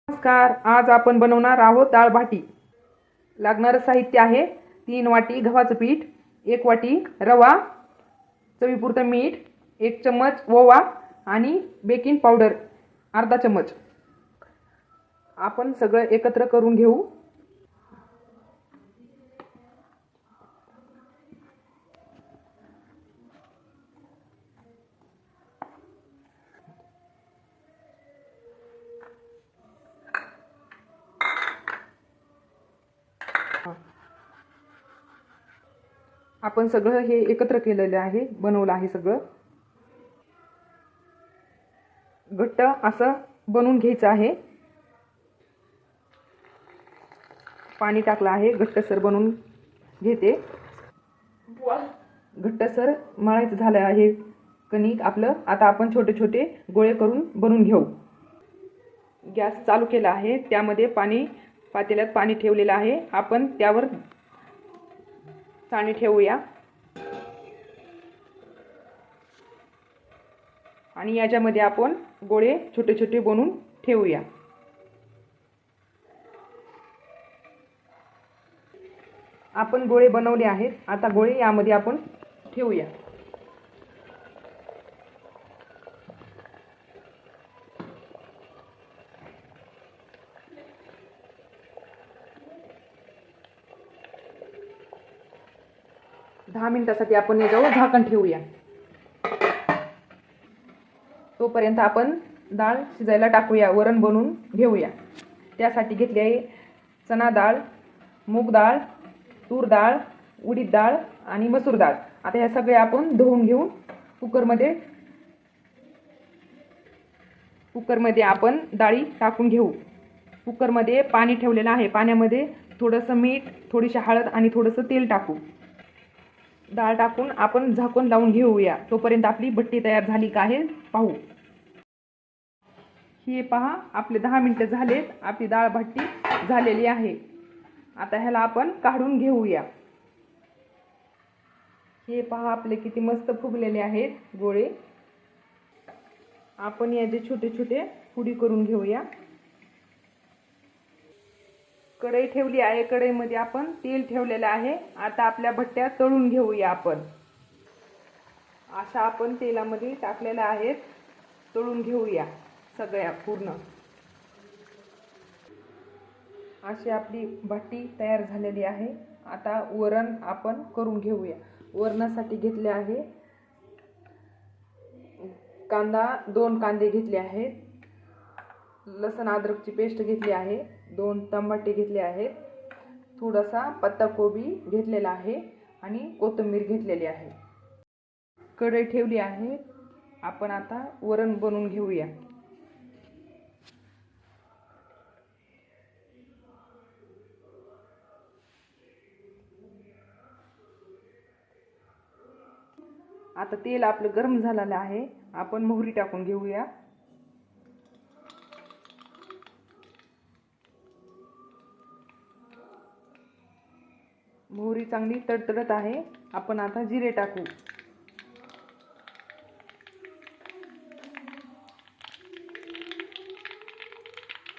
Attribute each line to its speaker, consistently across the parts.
Speaker 1: नमस्कार. आज आपण बनवणार आहोत डाळ भाटी. लागणारं साहित्य आहे 3 वाटी गव्हाचं पीठ, 1 वाटी रवा, चवीपुरतं मीठ, 1 चम्मच ओवा आणि बेकिंग पावडर अर्धा चम्मच. आपण सगळं एकत्र करून घेऊ. आपण सगळं हे एकत्र केलेलं आहे, बनवलं आहे सगळं. घट्ट असं बनवून घ्यायचं आहे. पाणी टाकलं आहे, घट्टसर बनवून घेते. घट्टसर मळायचं झालं आहे कणिक आपलं. आता आपण छोटे छोटे गोळे करून बनवून घेऊ. गॅस चालू केला आहे, त्यामध्ये पातेल्यात पाणी ठेवलेलं आहे. आपण त्यावर चाळणी ठेवूया आणि याच्यामध्ये आपण गोळे छोटे छोटे बनवून ठेवूया. आपण गोळे बनवले आहेत. आता गोळे यामध्ये आपण ठेवूया. दहा मिनिटासाठी आपण याच्यावर झाकण ठेवूया. तोपर्यंत आपण डाळ शिजायला टाकूया, वरण बनवून घेऊया. त्यासाठी घेतली आहे चणा डाळ, मूग डाळ, तूर डाळ, उडीद डाळ आणि मसूर डाळ. आता ह्या सगळ्या आपण धुवून घेऊन कुकरमध्ये आपण डाळी टाकून घेऊ. कुकरमध्ये पाणी ठेवलेलं आहे. पाण्यामध्ये थोडंसं मीठ, थोडीशी हळद आणि थोडंसं तेल टाकू. डाळ टाकून आपण झाकण लावून घेऊया. तोपर्यंत आपली भट्टी तयार झाली का आहे पाहू. हे पहा, आपले 10 मिनिटं झालेत. आपली डाळ भट्टी झालेली आहे. आता ह्याला आपण काढून घेऊया. हे पहा, आपले किती मस्त फुगलेले आहेत गोळे. आपण याचे छोटे छोटे पुडी करून घेऊया. कढई ठेवली आहे. कढईमध्ये आपण तेल ठेवलेलं आहे. आता आपल्या भट्ट्या तळून घेऊया आपण. अशा आपण तेलामध्ये टाकलेल्या आहेत. तळून घेऊया सगळ्या पूर्ण. अशी आपली भट्टी तयार झालेली आहे. आता वरण आपण करून घेऊया. वरणासाठी घेतले आहे कांदा, 2 कांदे घेतले आहेत. लसण अद्रकची पेस्ट घेतली आहे. 2 टमाटे घेतले आहेत. थोडासा पत्ताकोबी घेतलेला आहे आणि कोथिंबीर घेतलेली आहे. कढई ठेवली आहे. आपण आता वरण बनवून घेऊया. आता तेल आपलं गरम झालेलं आहे. आपण मोहरी टाकून घेऊया. मोहरी चांगली तडतडत आहे. आपण आता जिरे टाकू.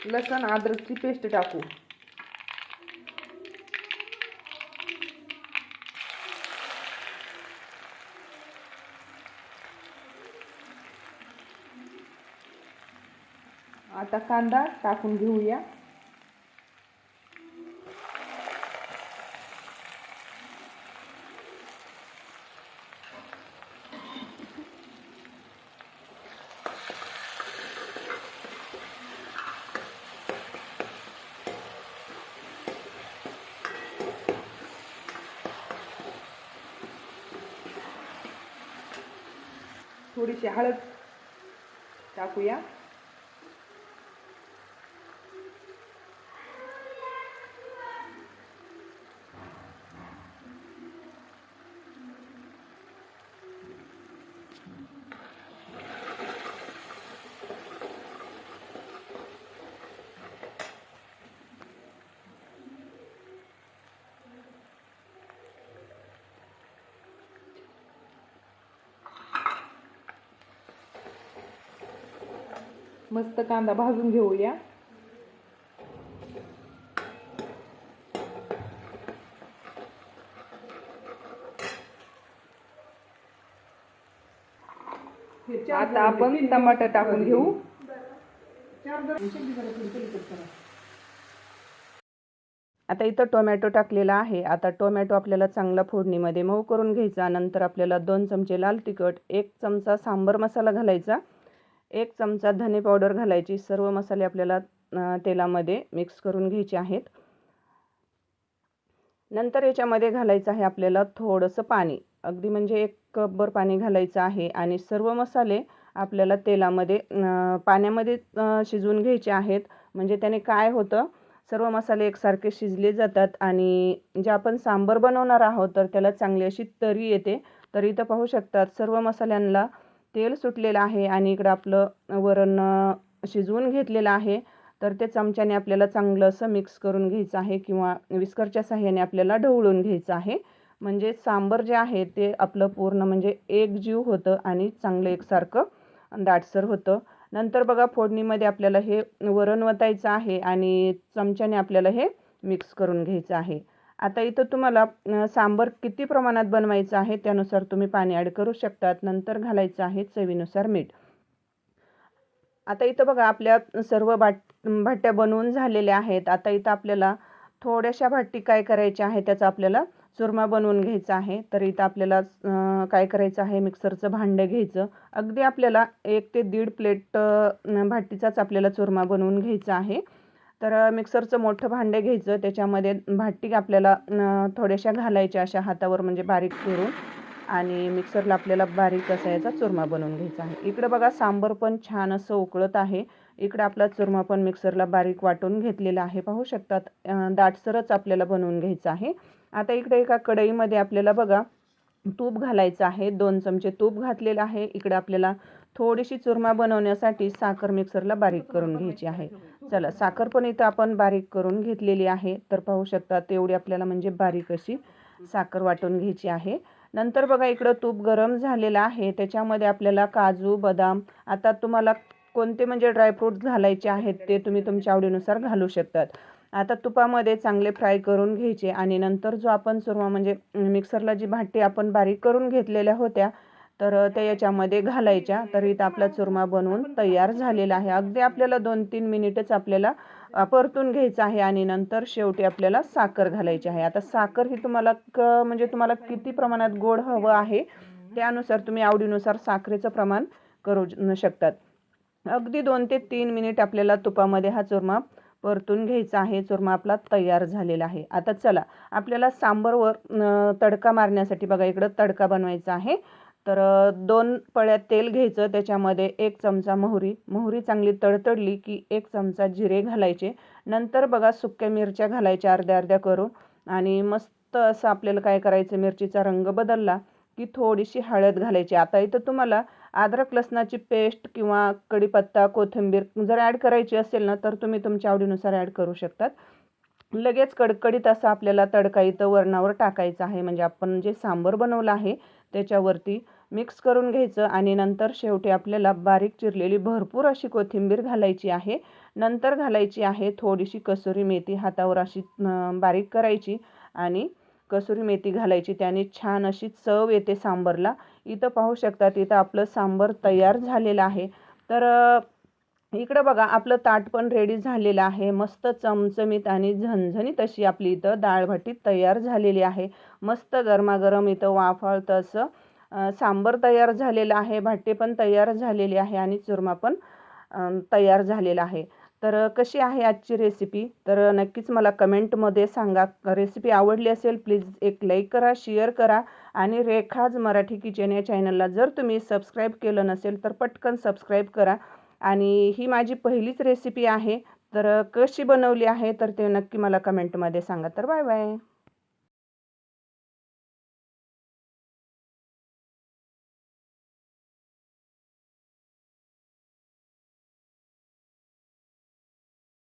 Speaker 1: लसण अद्रकची पेस्ट टाकू. आता कांदा टाकून घेऊया. थोडीशी हळद टाकूया. मस्त कांदा भाजून घेऊया. आता आपण टमाटर टाकून घेऊ. आता इथं टोमॅटो टाकलेला आहे. आता टोमॅटो आपल्याला चांगला फोडणीमध्ये मऊ करून घ्यायचा. नंतर आपल्याला 2 चमचे लाल तिखट, 1 चमचा सांबर मसाला घालायचा, 1 चमचा धने पावडर घालायची. सर्व मसाले आपल्याला तेलामध्ये मिक्स करून घ्यायचे आहेत. नंतर याच्यामध्ये घालायचं आहे आपल्याला थोडंसं पाणी, अगदी म्हणजे 1 कपभर पाणी घालायचं आहे आणि सर्व मसाले आपल्याला तेलामध्ये पाण्यामध्ये शिजवून घ्यायचे आहेत. म्हणजे त्याने काय होतं, सर्व मसाले एकसारखे शिजले जातात आणि जे आपण सांबर बनवणार आहोत तर त्याला चांगली अशी तरी येते. तर इथं पाहू शकतात सर्व मसाल्यांना तेल सुटलेलं आहे आणि इकडं आपलं वरण शिजवून घेतलेलं आहे. तर ते चमच्याने आपल्याला चांगलं असं मिक्स करून घ्यायचं आहे किंवा विस्करच्या साहाय्याने आपल्याला ढवळून घ्यायचं आहे. म्हणजे सांबर जे आहे ते आपलं पूर्ण म्हणजे एकजीव होतं आणि चांगलं एकसारखं दाटसर होतं. नंतर बघा फोडणीमध्ये आपल्याला हे वरण वतायचं आहे आणि चमच्याने आपल्याला हे मिक्स करून घ्यायचं आहे. आता इथं तुम्हाला सांबर किती प्रमाणात बनवायचं आहे त्यानुसार तुम्ही पाणी ॲड करू शकतात. नंतर घालायचं आहे चवीनुसार मीठ. आता इथं बघा आपल्या सर्व भाट्या बनवून झालेल्या आहेत. आता इथं आपल्याला थोड्याशा भाटी काय करायच्या आहे त्याचा आपल्याला चुरमा बनवून घ्यायचा आहे. तर इथं आपल्याला काय करायचं आहे, मिक्सरचं भांडं घ्यायचं. अगदी आपल्याला 1 ते 1.5 प्लेट भाटीचाच आपल्याला चुरमा बनवून घ्यायचा आहे. तर मिक्सरचं मोठं भांडं घ्यायचं, त्याच्यामध्ये भाटी आपल्याला थोड्याशा घालायच्या अशा हातावर म्हणजे बारीक करून आणि मिक्सरला आपल्याला बारीक असा याचा चुरमा बनवून घ्यायचा आहे. इकडं बघा सांबर पण छान असं उकळत आहे. इकडं आपला चुरमा पण मिक्सरला बारीक वाटून घेतलेला आहे. पाहू शकतात दाटसरच आपल्याला बनवून घ्यायचं आहे. आता इकडे एका कढईमध्ये आपल्याला बघा तूप घालायचं आहे. 2 चमचे तूप घातलेलं आहे. इकडे आपल्याला थोडीशी चुरमा बनवण्यासाठी साखर मिक्सरला बारीक करून घ्यायची आहे. चला साखर पण इथं आपण बारीक करून घेतलेली आहे. तर पाहू शकता तेवढी आपल्याला म्हणजे बारीक अशी साखर वाटून घ्यायची आहे. नंतर बघा इकडं तूप गरम झालेलं आहे. त्याच्यामध्ये आपल्याला काजू, बदाम, आता तुम्हाला कोणते म्हणजे ड्रायफ्रूट्स घालायचे आहेत ते तुम्ही तुमच्या आवडीनुसार घालू शकतात. आता तुपामध्ये चांगले फ्राय करून घ्यायचे आणि नंतर जो आपण चुरमा म्हणजे मिक्सरला जी भाटी आपण बारीक करून घेतलेल्या होत्या तर त्या याच्यामध्ये घालायच्या. तर इथं आपला चुरमा बनवून तयार झालेला आहे. अगदी आपल्याला 2-3 मिनिटच आपल्याला परतून घ्यायचं आहे आणि नंतर शेवटी आपल्याला साखर घालायची आहे. आता साखर ही तुम्हाला म्हणजे तुम्हाला किती प्रमाणात गोड हवं आहे त्यानुसार तुम्ही आवडीनुसार साखरेचं प्रमाण करू शकतात. अगदी 2 ते 3 मिनिट आपल्याला तुपामध्ये हा चुरमा परतून घ्यायचा आहे. चुरमा आपला तयार झालेला आहे. आता चला आपल्याला सांबरवर तडका मारण्यासाठी बघा इकडं तडका बनवायचा आहे. तर 2 पळ्या तेल घ्यायचं, त्याच्यामध्ये 1 चमचा मोहरी चांगली तडतडली की 1 चमचा जिरे घालायचे. नंतर बघा सुक्या मिरच्या घालायच्या अर्ध्या करून आणि मस्त असं आपल्याला काय करायचं, मिरचीचा रंग बदलला की थोडीशी हळद घालायची. आता इथं तुम्हाला अद्रक लसणाची पेस्ट किंवा कढीपत्ता, कोथिंबीर जर ॲड करायची असेल ना तर तुम्ही तुमच्या आवडीनुसार ॲड करू शकतात. लगेच कडकडीत असा आपल्याला तडका इथं वरणावर टाकायचा आहे. म्हणजे आपण जे सांबर बनवलं आहे त्याच्यावरती मिक्स करून घ्यायचं आणि नंतर शेवटी आपल्याला बारीक चिरलेली भरपूर अशी कोथिंबीर घालायची आहे. नंतर घालायची आहे थोडीशी कसुरी मेथी, हातावर अशी बारीक करायची आणि कसुरी मेथी घालायची. त्याने छान अशी चव येते सांबरला. इथं पाहू शकतात इथं आपलं सांबर तयार झालेलं आहे. तर इकडं बघा आपलं ताट पण रेडी झालेलं आहे. मस्त चमचमीत आणि झणझणीत अशी आपली इथं डाळभाटी तयार झालेली आहे. मस्त गरमागरम इथं वाफाळतं असं सांबर तयार झालेलं आहे. भाटी पण तयार झालेली आहे आणि चुरमा पण तयार झालेला आहे. तर कशी आहे आजची रेसिपी तर नक्कीच मला कमेंटमध्ये सांगा. रेसिपी आवडली असेल प्लीज एक लाईक करा, शेअर करा आणि रेखाज मराठी किचन या चॅनलला जर तुम्ही सबस्क्राईब केलं नसेल तर पटकन सबस्क्राईब करा. आणि ही माझी पहिलीच रेसिपी आहे. तर कशी बनवली आहे तर ते नक्की मला कमेंटमध्ये सांगा. तर बाय बाय.